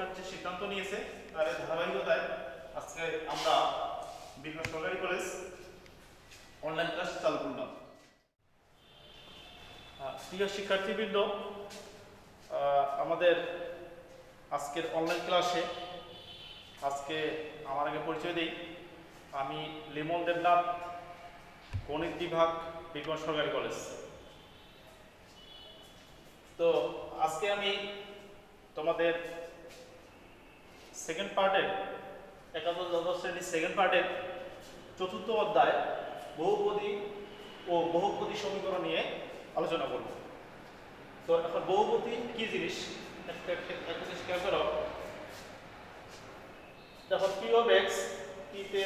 সরকার যে সিদ্ধান্ত নিয়েছে তার ধারাবাহিকতায় আজকে আমরা বিভিন্ন সরকারি কলেজ অনলাইন ক্লাস চালু করলাম। প্রিয় শিক্ষার্থীবৃন্দ, আমাদের আজকের অনলাইন ক্লাসে আজকে আমার আগে পরিচয় দিই। আমি লিমন দেবনাথ, গণিত বিভাগ, বীরগঞ্জ সরকারি কলেজ। তো আজকে আমি তোমাদের সেকেন্ড পার্টের একাদশ দ্বাদশ শ্রেণীর সেকেন্ড পার্টের চতুর্থ অধ্যায় বহুপদী ও বহুপদী সমীকরণ নিয়ে আলোচনা করব। তো এখন বহুপদী কি জিনিস একটা জিনিস খেয়াল করো। দেখো পি অফ এক্স, পিতে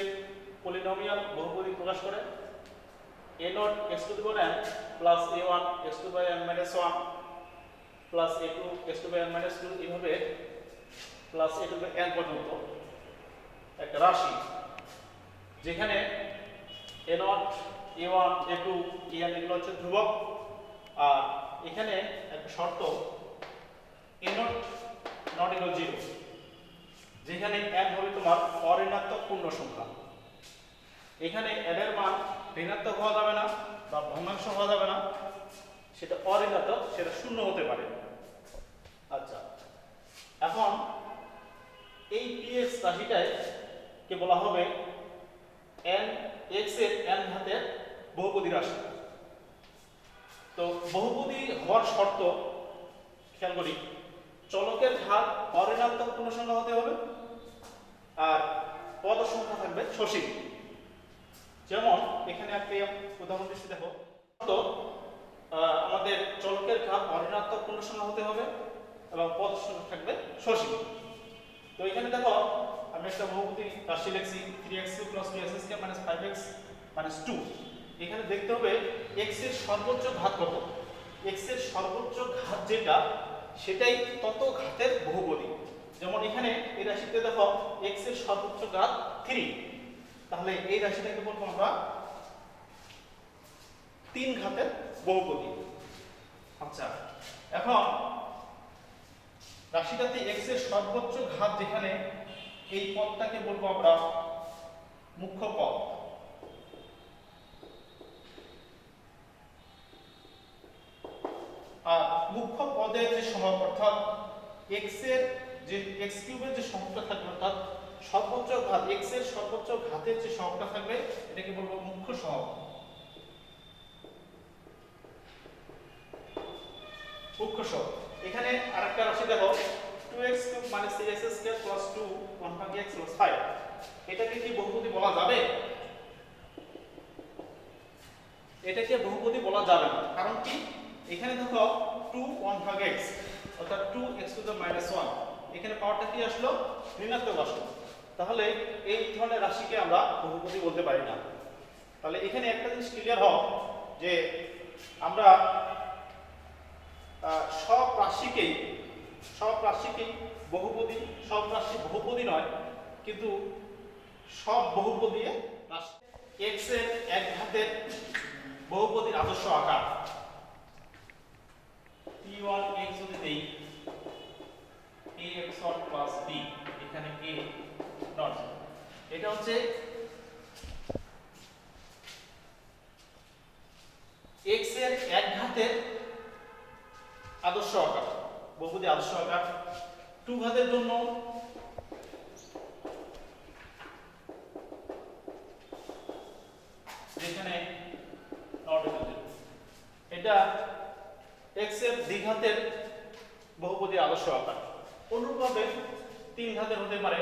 পলিনোমিয়াল বহুপদী প্রকাশ করে a naught x to the power n plus a1 x to the power n minus 1 plus a2 x to the power n minus 2 এইভাবে plus a to the n পর্যন্ত একটা রাশি, যেখানে a0 a1 a2 an এগুলো হচ্ছে ধ্রুবক, আর এখানে একটা শর্ত a0 not equal 0, যেখানে n হবে তোমার অঋণাত্মক পূর্ণ সংখ্যা। এখানে n এর মান ঋণাত্মক হওয়া যাবে না বা ভগ্নাংশ হওয়া যাবে না, সেটা অঋণাত্মক, সেটা শূন্য হতে পারে। আচ্ছা, এখন এই px রাশিটায় কে বলা হবে n x এর n ঘাতের বহুপদী রাশি। তো বহুপদী হওয়ার শর্ত খেয়াল করি, চলকের ঘাত অঋণাত্মক পূর্ণ সংখ্যা হতে হবে আর পদ সংখ্যা থাকবে সসীম। যেমন এখানে একটা উদাহরণ দিচ্ছি, দেখো তো আমাদের চলকের ঘাত অঋণাত্মক পূর্ণ সংখ্যা হতে হবে এবং পদ সংখ্যা থাকবে সসীম। তো এখানে দেখো আমি একটা বহুপদী রাশি লিখছি 3x3 + 2x2 - 5x - 2। এখানে দেখতে হবে x এর সর্বোচ্চ ঘাত কত। x এর সর্বোচ্চ ঘাত যেটা, সেটাই তত ঘাতের বহুপদী। যেমন এখানে এই রাশিতে দেখো x এর সর্বোচ্চ ঘাত 3, তাহলে এই রাশিটাকে বলবো আমরা 3 ঘাতের বহুপদী। আচ্ছা, এখন রাশিটাতে x এর সর্বোচ্চ ঘাত যেখানে, এই পদটাকে বলবো আমরা মুখ্য পদ। আর মুখ্য পদের যে সহগ, অর্থাৎ x এর যে x কিউবের যে সহগটা থাকবে, অর্থাৎ সর্বোচ্চ ঘাত x এর সর্বোচ্চ ঘাতের যে সহগটা থাকবে, এটাকে বলবো মুখ্য সহগ। মুখ্য সহগ। এখানে আরেকটা রাশি দেখো 2x³ - 3x² + 2 1/x + 5। এটাকে কি বহুপদী বলা যাবে? এটাকে বহুপদী বলা যাবে না। কারণ কি, এখানে দেখো 2 1/x অর্থাৎ 2x to the -1, এখানে পাওয়ারটা কি আসলো? ঋণাত্মক আসলো। তাহলে এই ধরনের রাশিকে আমরা বহুপদী বলতে পারি না। তাহলে এখানে একটা জিনিস ক্লিয়ার হও যে আমরা সব রাশিকেই বহুপদী, সব রাশি বহুপদী নয়, কিন্তু সব বহুপদী রাশি x এর এক ঘাতের বহুপদীর আদর্শ আকার p1x যদি দেই ax1 + b, এখানে a নট, এটা হচ্ছে x এর এক ঘাতের আদর্শ আকার, বহুপদী আদর্শ আকার। 2 ঘাতের জন্য যেখানে নট ইকুয়াল 0, এটা x এর দ্বিঘাতের বহুপদী আদর্শ আকার। অনুরূপভাবে 3 ঘাতের হতে পারে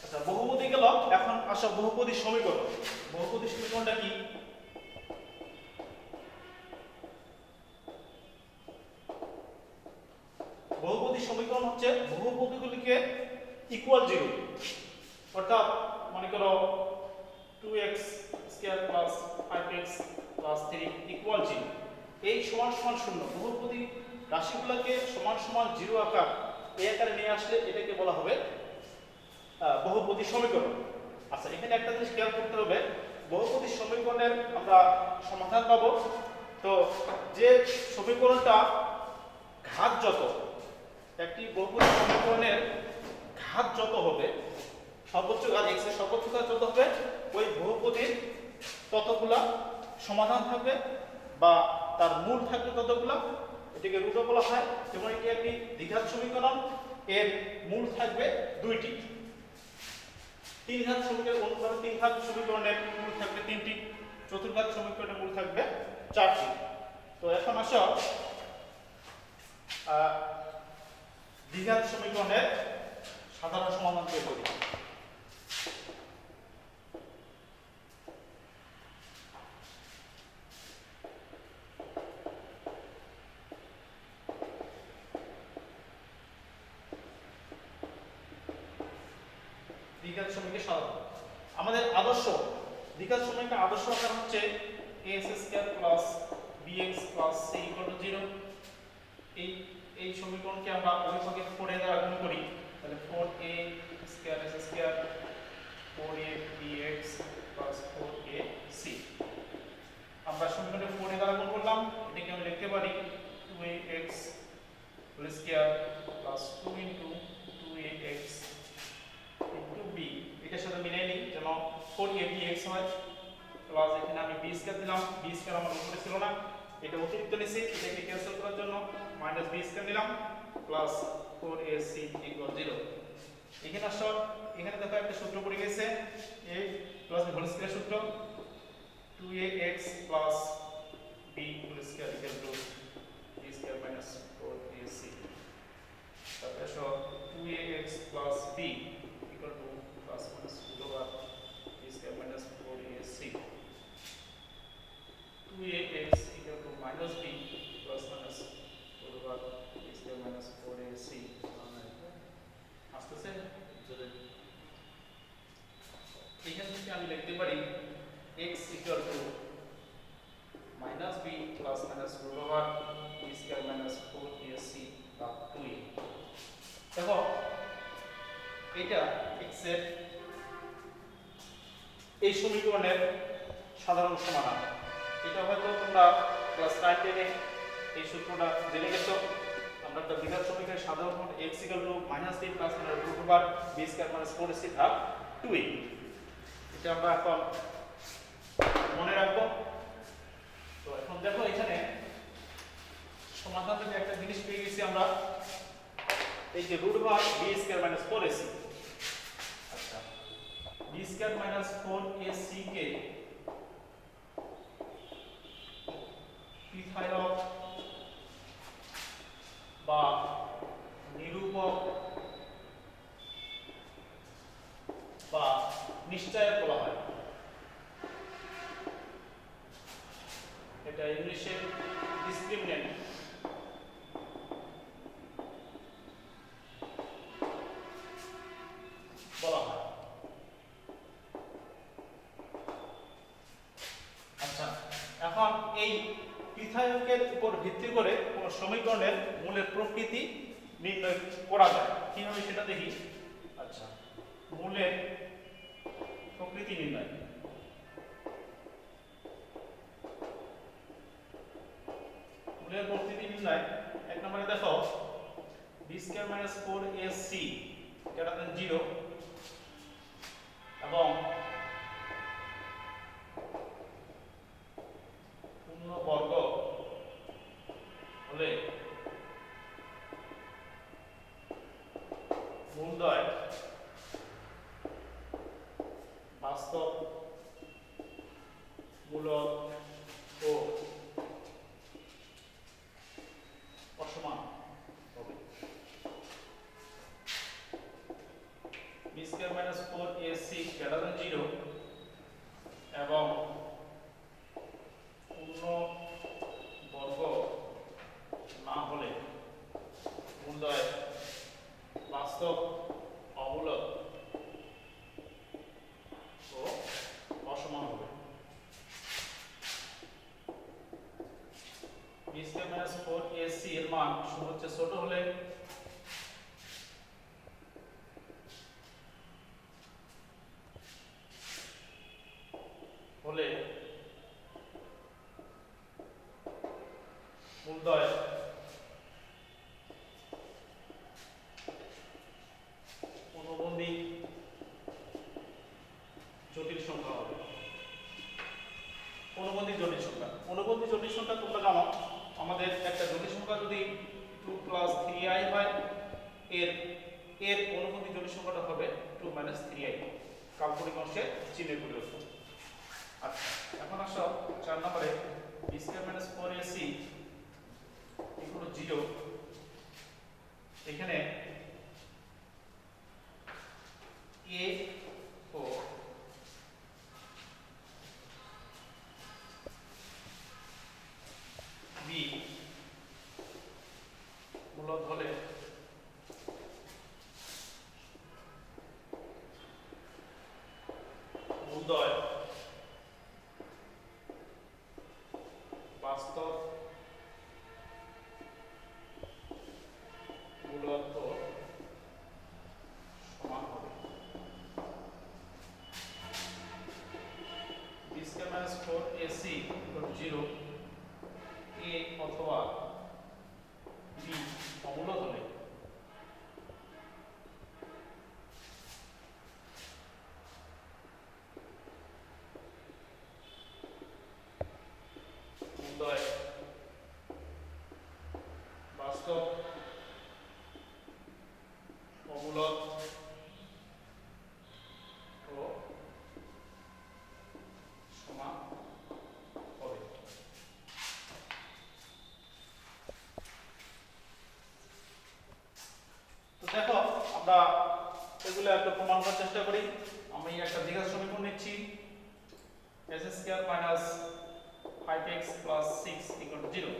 আচ্ছা, বহুপদী গেল। এখন আসো বহুপদী সমীকরণ। বহুপদী সমীকরণটা কি? বহুপদী সমীকরণ হচ্ছে বহুপদীগুলিকে ইকুয়াল 0, অর্থাৎ মনে করো 2x² + 5x + 3 = 0, এই সমান সমান 0। বহুপদী রাশিগুলোকে সমান সমান 0 আকার, এই আকারে নিয়ে আসলে এটাকে বলা হবে বহুপদী সমীকরণ। আচ্ছা, এখানে একটা জিনিস খেয়াল করতে হবে, বহুপদী সমীকরণের আমরা সমাধান পাবো। তো যে সমীকরণটা ঘাত যত, একটি বহুপদী সমীকরণের ঘাত যত হবে, সর্বোচ্চ ঘাত x এর সর্বোচ্চ ঘাত যত হবে, ওই বহুপদীর ততগুলা সমাধান থাকবে বা তার মূল থাকবে ততগুলা, এটাকে রুট বলা হয়। যেমন এটি একটি দ্বিঘাত সমীকরণ, এর মূল থাকবে দুইটি। তিন ঘাত সমীকরণ অনুসারে তিন ঘাত সমীকরণের মূল থাকবে তিনটি, চতুর্ঘাত সমীকরণের মূল থাকবে চারটি। তো এখন আসো দ্বিঘাত সমীকরণের সাধারণ সমাধান বের করি। দ্বিঘাত সমীকরণের সাধারণ আমাদের আদর্শ দ্বিঘাত সমীকরণের আদর্শ আকার হচ্ছে a² + bx + c = 0। এই সমীকরণকে আমরা উভয়পক্ষে 4a দ্বারা গুণ করি, তাহলে 4a² s² 4a bx + 4ac। আমরা সমীকরণকে 4a দ্বারা গুণ করলাম, এটাকে আমি লিখতে পারি 2ax² + 2 2ax b। এটার সাথে মিলিয়ে নিই যেন 4a bx হয়, প্লাস এখানে আমি b² দিলাম, b² আমার উপরে ছিল না, এটা অতিরিক্ত নিছি, এটাকে ক্যান্সেল করার জন্য মাইনাস b² নিলাম, প্লাস 4ac = 0। এখানে আসো, এখানে দেখো একটা সূত্র পড়ে গেছে, a plus b whole square সূত্র, 2ax plus b whole square equal to b² minus 4ac। তারপরে আসো 2ax plus b equal to plus minus √ b² minus 4ac। 2ax equal to minus b plus minus b² minus 4ac আসতেছে। এখান থেকে আমি লিখতে পারি x equal to minus b plus minus √ b² minus 4ac বা 2a। দেখো এটা x এর এই সমীকরণের সাধারণ সমাধান। এটা হয়তো তোমরা ক্লাস 9 10 এই সূত্রটা জেনে গেছো। আমরা একটা দ্বিঘাত সমীকরণের সাধারণ সমাধান x = -b + b² - 4ac ভাগ 2a, এটা আমরা এখন মনে রাখবো। তো এখন দেখো এখানে সমাধান থেকে একটা জিনিস পেয়ে গেছি আমরা, এই যে √ b² - 4ac। আচ্ছা, b² - 4ac কে পৃথায়ক বা নিরূপক বা নিশ্চয়ক বলা হয়। এটা ইংলিশে ডিসক্রিমিনেন্ট বলা হয়। আচ্ছা, এখন এই পৃথায়কের উপর ভিত্তি করে কোন সমীকরণের মূলের প্রকৃতি নির্ণয় করা যায়, কিভাবে সেটা দেখি। আচ্ছা, মূলের প্রকৃতি নির্ণয়। মূলের প্রকৃতি নির্ণয় এক নম্বরে দেখো b² - 4ac > 0 এবং পূর্ণবর্গ হলে মূলদ্বয় বাস্তব মূলক ও অসমান হবে। b² - 4ac > 0 এবং পূর্ণবর্গ না হলে মূলদ্বয় বাস্তব অমূলক ও অসমান হবে। b² - 4ac এর মান সর্বোচ্চ ছোট হলে এর এর অনুভূমিক জটিল সংখ্যাটা হবে 2 - 3i কাল্পনিক অংশের চিহ্নের পরিবর্তন। আচ্ছা, এখন আসো 4 নম্বরে b² - 4ac = 0। এখানে a ও b মূলদ হলে উদয় বাস্তব মূলত সমান হবে। b² - 4ac = 0 a অথবা b অমূলদ হলে উদয় বাস্তব অমূলদ ও সমান হবে। তো দেখো আমরা এগুলো একটু প্রমাণ করার চেষ্টা করি। আমি একটা দ্বিঘাত সমীকরণ নিচ্ছি s² - 5x + 6 = 0।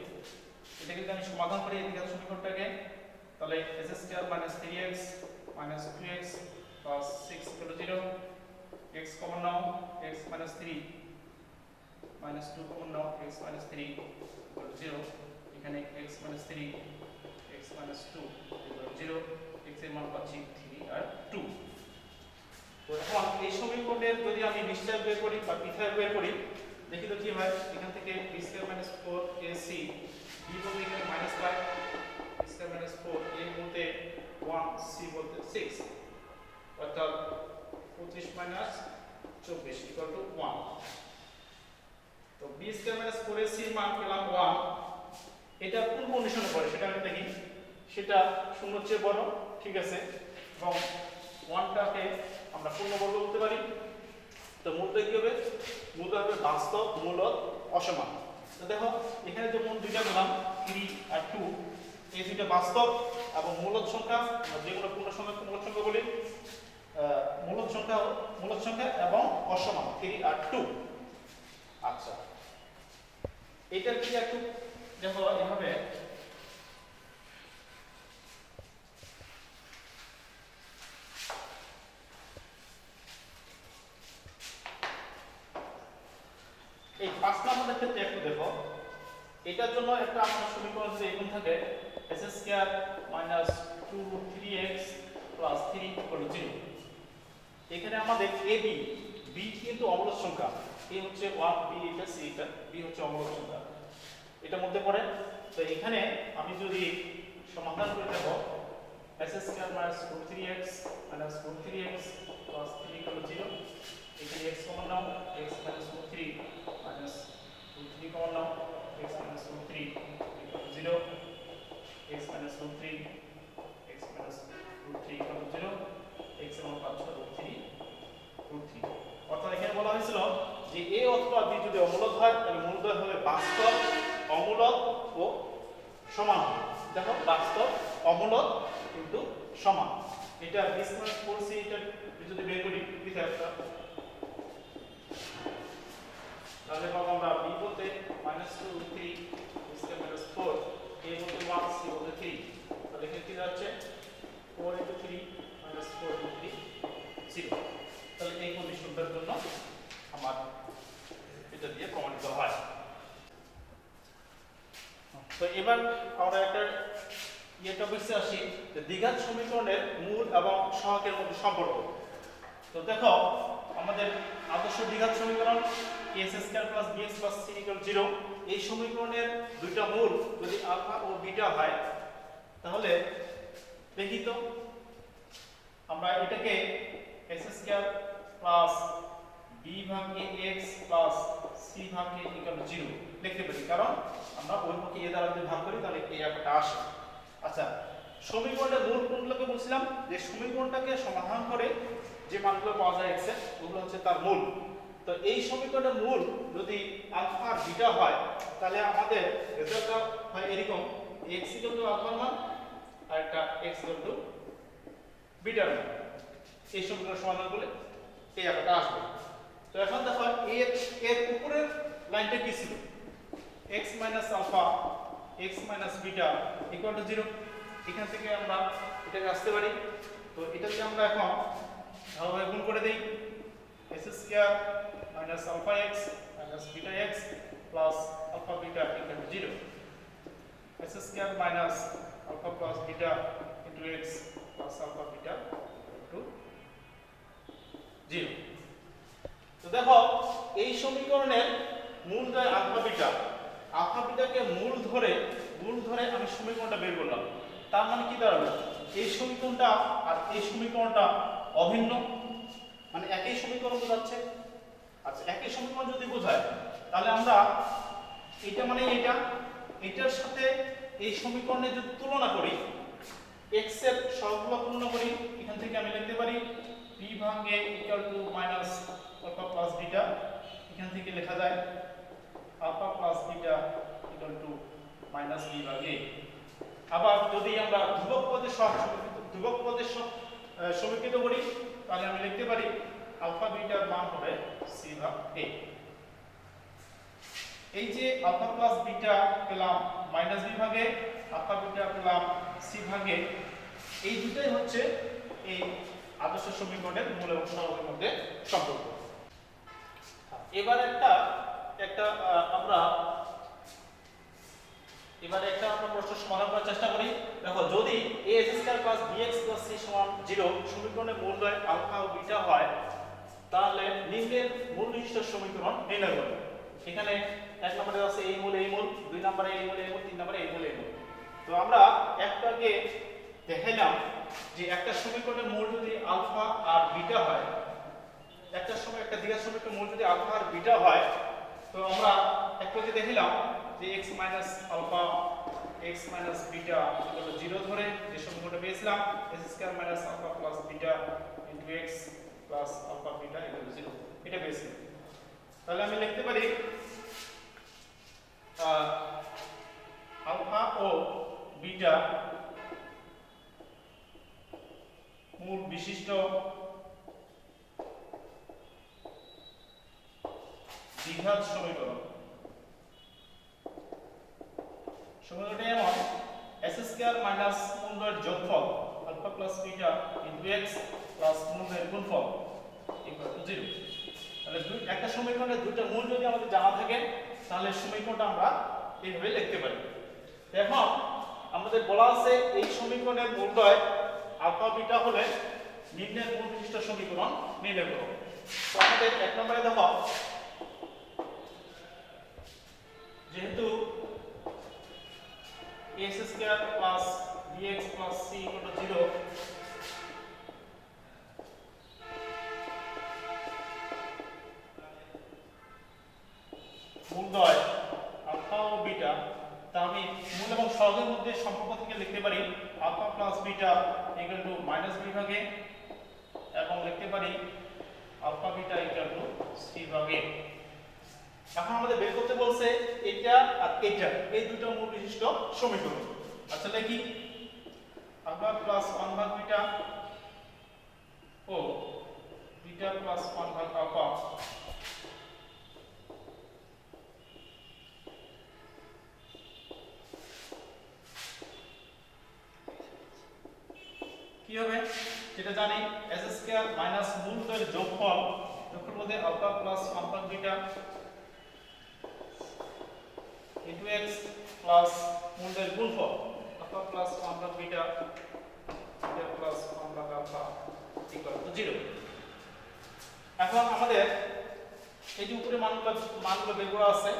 এটা যদি আমি সমাধান করি এই দ্বিঘাত সমীকরণটাকে, তাহলে s² - 3x - 2x + 6 = 0। x common নাও, x - 3 - 2 কমন নাও, x - 3 = 0। এখানে x - 3 x - 2 = 0। x এর মান পাচ্ছি 3 আর 2। তো এখন এই সমীকরণের যদি আমি নিশ্চয় বের করি বা পৃথক বের করি, দেখি তো কি হয়। এখান থেকে b² - 4ac b বলতে এখানে -5, b² - 4 a বলতে 1, c বলতে 6, অর্থাৎ 25 - 24 = 1। তো b² - 4ac এর মান পেলাম 1। এটা কোন কন্ডিশনে পড়ে সেটা আমি দেখি। সেটা 0 চেয়ে বড়, ঠিক আছে, এবং 1টাকে আমরা পূর্ণবর্গ বলতে পারি। তো মূলটা কি হবে? মূলটা হবে বাস্তব মূলদ অসমান। তো দেখো এখানে যে মূল দুইটা পেলাম 3 আর 2, এই দুইটা বাস্তব এবং মূলদ সংখ্যা, যেগুলো পূর্ণ সংখ্যা মূলদ সংখ্যা বলি, মূলদ সংখ্যা এবং অসমান 3 আর 2। আচ্ছা, এটার কি একটু দেখো এভাবে এই 5 নম্বরের ক্ষেত্রে একটু দেখো। এটার জন্য একটা আমাদের সমীকরণ যদি এরকম থাকে s² - 2 3x + 3 = 0। এখানে আমাদের ab b কিন্তু অমূলদ সংখ্যা, a হচ্ছে 1, b এটা, c এটা, b হচ্ছে অমূলদ সংখ্যা, এটা মধ্যে পড়ে। তো এখানে আমি যদি সমাধান করে দেখো s² - 2 3x - 2 3x + 3 = 0। এখানে x কমন নাও, x - 3 - 2 3 কমন নাও, x - 3 = 0, x - 3 x - 3 = 0, x এর মান পাচ্ছ √3। অর্থাৎ এখানে বলা হয়েছিল যে a অথবা b যদি অমূলদ হয় তাহলে মূলদ্বয় হবে বাস্তব অমূলদ ও সমান। দেখো বাস্তব অমূলদ কিন্তু সমান। এটা b² - 4c এটা যদি বের করি পৃথকটা, তাহলে পাবো আমরা b বলতে -2 3 b² - 4 a বলতে 1 c বলতে 3। তাহলে এখানে কি যাচ্ছে 4 × 3 - 4 × 3 0। তাহলে এই কন্ডিশনটার জন্য আমার এটা দিয়ে প্রমাণিত হয়। তো এবার আমরা একটা টপিকসে আসি যে দ্বিঘাত সমীকরণের মূল এবং সহগের মধ্যে সম্পর্ক। তো দেখো আমাদের আদর্শ দ্বিঘাত সমীকরণ s² + bx + c = 0। এই সমীকরণের দুইটা মূল যদি আলফা ও বিটা হয় তাহলে দেখি তো আমরা এটাকে s² + b/ax + c/a = 0 লিখতে পারি, কারণ আমরা ওই পক্ষে a দ্বারা যদি ভাগ করি তাহলে এই আকারটা আসে। আচ্ছা, সমীকরণের মূল কোনগুলোকে বলছিলাম যে সমীকরণটাকে সমাধান করে যে মানগুলো পাওয়া যায় x এর ওগুলো হচ্ছে তার মূল। তো এই সমীকরণের মূল যদি আলফা আর বিটা হয় তাহলে আমাদের রেজাল্টটা হয় এরকম x আলফার মান আর একটা x বিটার মান। এই সমীকরণ সমাধান করলে এই আকারটা আসবে। তো এখন দেখো এর উপরের লাইনটা কি ছিল x alpha x beta equal to 0। এখান থেকে আমরা এটাকে আসতে পারি। তো এটা যদি আমরা এখন ভালোভাবে গুণ করে দেই s square minus alpha x minus beta x plus alpha beta equal to 0, s square minus alpha plus beta into x plus alpha beta equal to 0। তো দেখো এই সমীকরণের মূল দেয় আলফা বিটাকে মূল ধরে আমি সমীকরণটা বের করলাম। তার মানে কি দাঁড়ালো এই সমীকরণটা আর এই সমীকরণটা অভিন্ন, মানে একই সমীকরণ বোঝাচ্ছে। আচ্ছা একই সমীকরণ যদি বোঝায় তাহলে আমরা এটা মানে এটার সাথে এই সমীকরণের যদি তুলনা করি x এর সহগগুলো তুলনা করি এখান থেকে আমি লিখতে পারি b ভাগ a equal to minus alpha plus beta. এখান থেকে লেখা যায় alpha plus beta equal to minus b ভাগ a। আবার যদি আমরা ধ্রুবক পদের সমীকৃত করি তাহলে আমি লিখতে পারি আলফা বিটার মান হবে c ভাগ a। এই যে আলফা প্লাস বিটা পেলাম মাইনাস b ভাগে, আলফা বিটা পেলাম c ভাগে, এই দুটোই হচ্ছে এই আদর্শ সমীকরণের মূল এবং সহগের মধ্যে সম্পর্ক। এবার আমরা প্রশ্ন সমাধান করার চেষ্টা করি। দেখো যদি ax square plus bx plus c সমান 0 সমীকরণের মূল হয় আলফা ও বিটা হয় তাহলে নিম্নের মূল বিশিষ্ট সমীকরণ নির্ণয় করো। এখানে এক নম্বরে আছে এই মূল, দুই নম্বরে এই মূল, তিন নম্বরে এই মূল। তো আমরা একটু আগে দেখাইলাম যে একটা সমীকরণের মূল যদি আলফা আর বিটা হয়, একটা দ্বিঘাত সমীকরণের মূল যদি আলফা আর বিটা হয় তো আমরা একটু আগে দেখাইলাম যে x আলফা x বিটা 0 ধরে যে সমীকরণটা পেয়েছিলাম s square minus alpha plus beta into x plus alpha beta equal to 0 এটা পেয়েছিলাম। তাহলে আমি লিখতে পারি আলফা ও বিটা মূল বিশিষ্ট দ্বিঘাত সমীকরণ। সমীকরণটা এমন s স্কয়ার মাইনাস মূলদ্বয়ের যোগফল alpha plus beta into x plus মূলদ্বয়ের গুণফল ইকুয়াল টু 0। তাহলে একটা সমীকরণের দুটো মূল যদি আমাদের জানা থাকে তাহলে সমীকরণটা আমরা এইভাবে লিখতে পারি। এখন আমাদের বলা আছে এই সমীকরণের মূলদ্বয় আলফা বিটা হলে নিম্নের মূল বিশিষ্ট সমীকরণ নির্ণয় করো। তো আমাদের এক নম্বরে দেখো যেহেতু x square plus bx plus c equal to 0 মূলদ্বয় আলফা ও বিটা, তা আমি মূল এবং সহগের মধ্যে সম্পর্ক থেকে লিখতে পারি alpha plus beta equal to minus b ভাগে এবং লিখতে পারি alpha beta equal to c ভাগে। এখন আমাদের বের করতে বলছে এটা আর এটা, এই দুটো মূল বিশিষ্ট সমীকরণ। আচ্ছা লিখি আলফা প্লাস 1 ভাগ বিটা ও বিটা প্লাস 1 ভাগ আলফা কি হবে যেটা জানি s স্কয়ার মাইনাস মূলদ্বয়ের যোগফল মধ্যে আলফা প্লাস 1 ভাগ বিটা ইনটু x প্লাস মূলদ্বয়ের গুণফল আলফা প্লাস 1 ভাগ বিটা প্লাস 1 ভাগ আলফা ইকুয়াল টু 0। এখন আমাদের এই যে উপরে মানগুলো বের করা আছে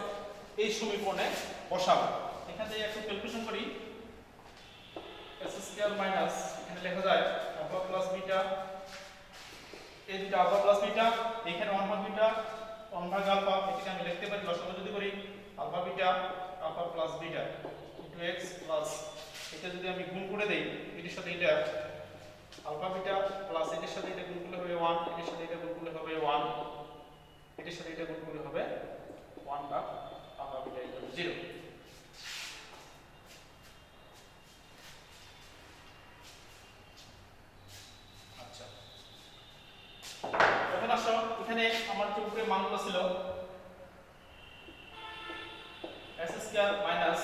এই সমীকরণে বসাবো। এখান থেকে একটু ক্যালকুলেশন করি s স্কয়ার মাইনাস এখানে লেখা যায় আলফা প্লাস বিটা, এই দুটো আলফা প্লাস বিটা, এখানে 1 ভাগ বিটা 1 ভাগ আলফা, এটাকে আমি লিখতে পারি লসাগু যদি করি alpha beta alpha plus beta into x plus এটা যদি আমি গুণ করে দেই এটার সাথে এটা আলফা বিটা প্লাস এটার সাথে এটা গুণ করলে হবে 1, এটার সাথে এটা গুণ করলে হবে 1, এটার সাথে এটা গুণ করলে হবে 1 বা আলফা বিটা ইকুয়াল টু 0। আচ্ছা, এখন আসো এখানে আমার যে উপরে মানগুলো ছিল s square minus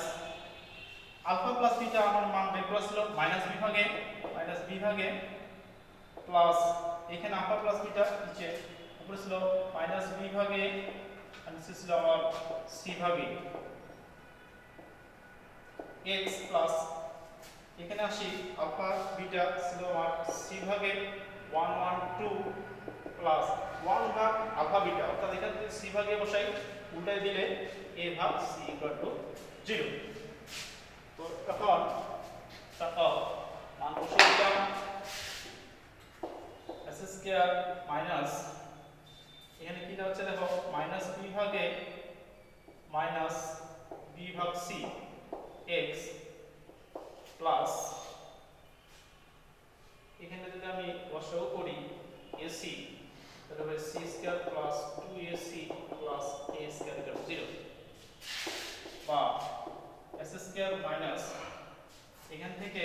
alpha plus beta আমার মান বের করা ছিল মাইনাস বি ভাগে প্লাস এখানে আলফা প্লাস বিটা নিচে উপরে ছিল মাইনাস বি ভাগে আর নিচে ছিল আমার সি ভাগে x প্লাস এখানে আসি আলফা বিটা ছিল আমার সি ভাগে 1 1 2 প্লাস 1 ভাগ আলফা বিটা, অর্থাৎ এখানে যদি সি ভাগে বসাই উল্টাই দিলে a ভাগ c ইকুয়াল টু 0। তো এখন মান বসিয়ে দিলাম s স্কয়ার মাইনাস এখানে কি হচ্ছে দেখো মাইনাস b ভাগে মাইনাস b ভাগ c x প্লাস এখানে যদি আমি বসাও করি ac তাহলে হবে c square plus 2ac plus a square equal to 0 বা s স্কয়ার মাইনাস এখান থেকে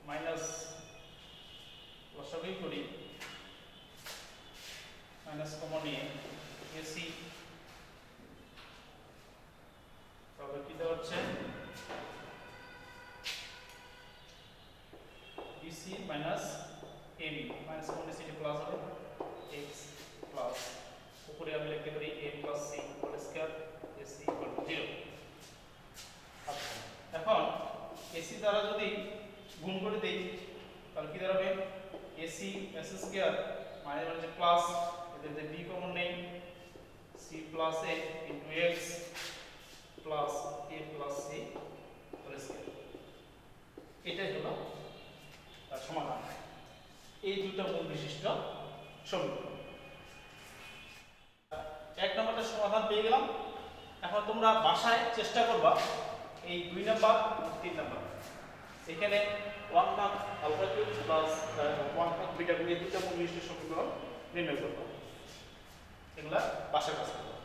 মাইনাস বসাবই করি মাইনাস কমন নিয়ে ac তবে কি দেওয়া হচ্ছে bc minus ab minus common নিয়ে প্লাস হবে x প্লাস উপরে আমি লিখতে পারি a plus c whole square ac equal to 0। আচ্ছা, এখন ac দ্বারা যদি গুণ করে দেই তাহলে কি দাঁড়াবে ac s স্কয়ার মানে যে প্লাস এদের যে b কমন নেই c plus a into x plus a plus c whole square, এটাই হলো তার সমাধান। এই দুটো মূল বিশিষ্ট সমীকরণ। এক নম্বরটা সমাধান পেয়ে গেলাম। এখন তোমরা বাসায় চেষ্টা করবা এই 2 নাম্বার 3 নাম্বার এখানে 1 ভাগ আলফা কিউব প্লাস 1 ভাগ বিটা কিউব এই দুটো মূল বিশিষ্ট সমীকরণ নির্ণয় করবা। এগুলা বাসায় কাজ করবা।